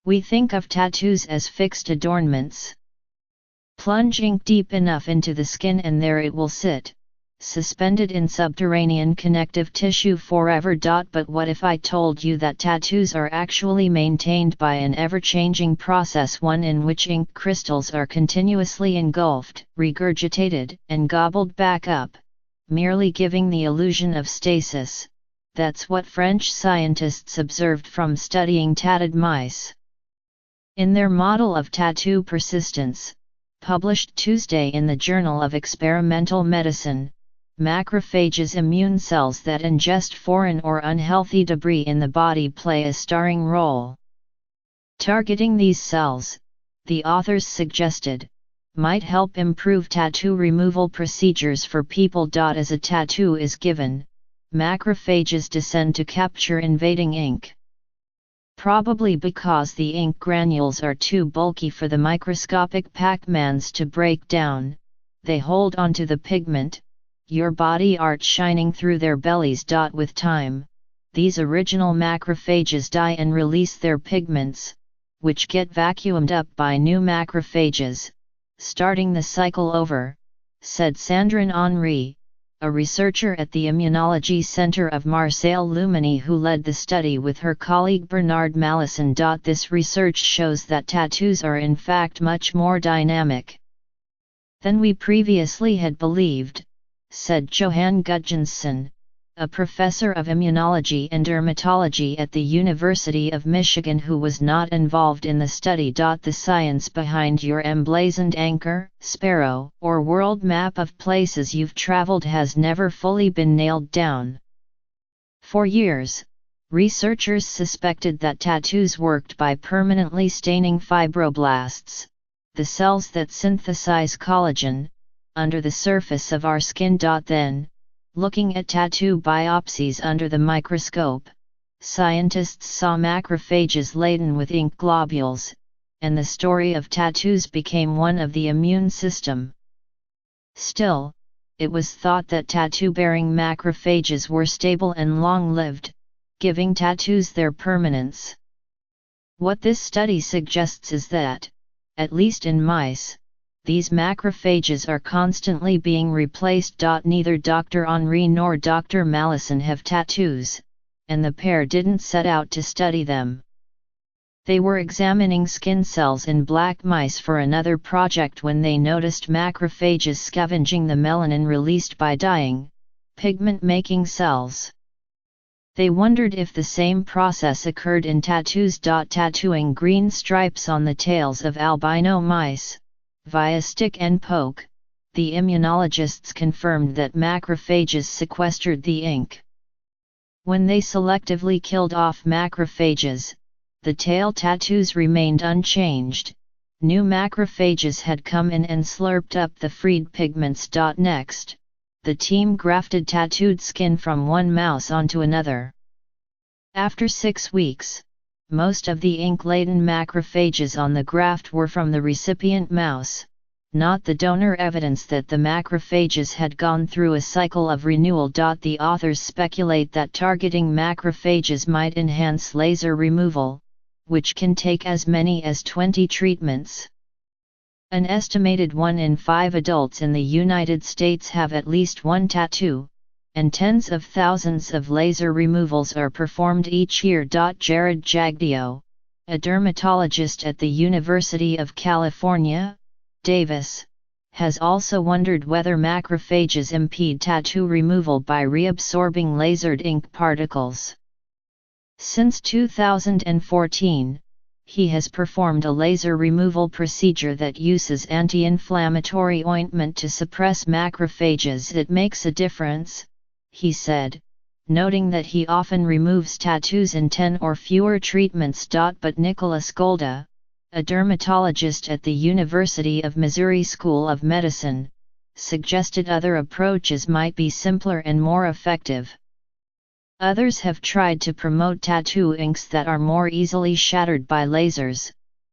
We think of tattoos as fixed adornments. Plunge ink deep enough into the skin and there it will sit, suspended in subterranean connective tissue forever. But what if I told you that tattoos are actually maintained by an ever-changing process, one in which ink crystals are continuously engulfed, regurgitated, and gobbled back up, merely giving the illusion of stasis? That's what French scientists observed from studying tatted mice. In their model of tattoo persistence, published Tuesday in the Journal of Experimental Medicine, macrophages, immune cells that ingest foreign or unhealthy debris in the body, play a starring role. Targeting these cells, the authors suggested, might help improve tattoo removal procedures for people. As a tattoo is given, macrophages descend to capture invading ink. Probably because the ink granules are too bulky for the microscopic Pac-Mans to break down, they hold onto the pigment, your body art shining through their bellies. With time, these original macrophages die and release their pigments, which get vacuumed up by new macrophages, starting the cycle over, said Sandrine Henry, a researcher at the Immunology Center of Marseille Lumini who led the study with her colleague Bernard Mallison. This research shows that tattoos are in fact much more dynamic than we previously had believed, said Johan Gudjonsson, a professor of immunology and dermatology at the University of Michigan who was not involved in the study. The science behind your emblazoned anchor, sparrow, or world map of places you've traveled has never fully been nailed down. For years, researchers suspected that tattoos worked by permanently staining fibroblasts, the cells that synthesize collagen, under the surface of our skin. Then, looking at tattoo biopsies under the microscope, scientists saw macrophages laden with ink globules, and the story of tattoos became one of the immune system. Still, it was thought that tattoo-bearing macrophages were stable and long-lived, giving tattoos their permanence. What this study suggests is that, at least in mice, these macrophages are constantly being replaced. Neither Dr. Henry nor Dr. Mallison have tattoos, and the pair didn't set out to study them. They were examining skin cells in black mice for another project when they noticed macrophages scavenging the melanin released by dying, pigment-making cells. They wondered if the same process occurred in tattoos. Tattooing green stripes on the tails of albino mice, via stick and poke, the immunologists confirmed that macrophages sequestered the ink. When they selectively killed off macrophages, the tail tattoos remained unchanged. New macrophages had come in and slurped up the freed pigments. Next, the team grafted tattooed skin from one mouse onto another. After 6 weeks, most of the ink-laden macrophages on the graft were from the recipient mouse, not the donor, evidence that the macrophages had gone through a cycle of renewal. The authors speculate that targeting macrophages might enhance laser removal, which can take as many as 20 treatments. An estimated 1 in 5 adults in the United States have at least one tattoo, and tens of thousands of laser removals are performed each year. Jared Jagdeo, a dermatologist at the University of California, Davis, has also wondered whether macrophages impede tattoo removal by reabsorbing lasered ink particles. Since 2014, he has performed a laser removal procedure that uses anti-inflammatory ointment to suppress macrophages. It makes a difference, he said, noting that he often removes tattoos in 10 or fewer treatments. But Nicholas Golda, a dermatologist at the University of Missouri School of Medicine, suggested other approaches might be simpler and more effective. Others have tried to promote tattoo inks that are more easily shattered by lasers,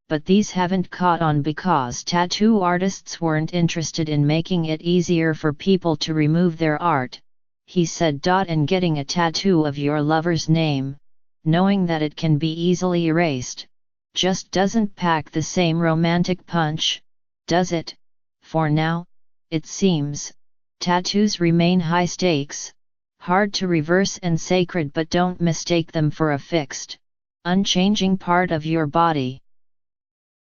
but these haven't caught on because tattoo artists weren't interested in making it easier for people to remove their art, he said. And getting a tattoo of your lover's name, knowing that it can be easily erased, just doesn't pack the same romantic punch, does it? For now, it seems, tattoos remain high stakes, hard to reverse and sacred, but don't mistake them for a fixed, unchanging part of your body.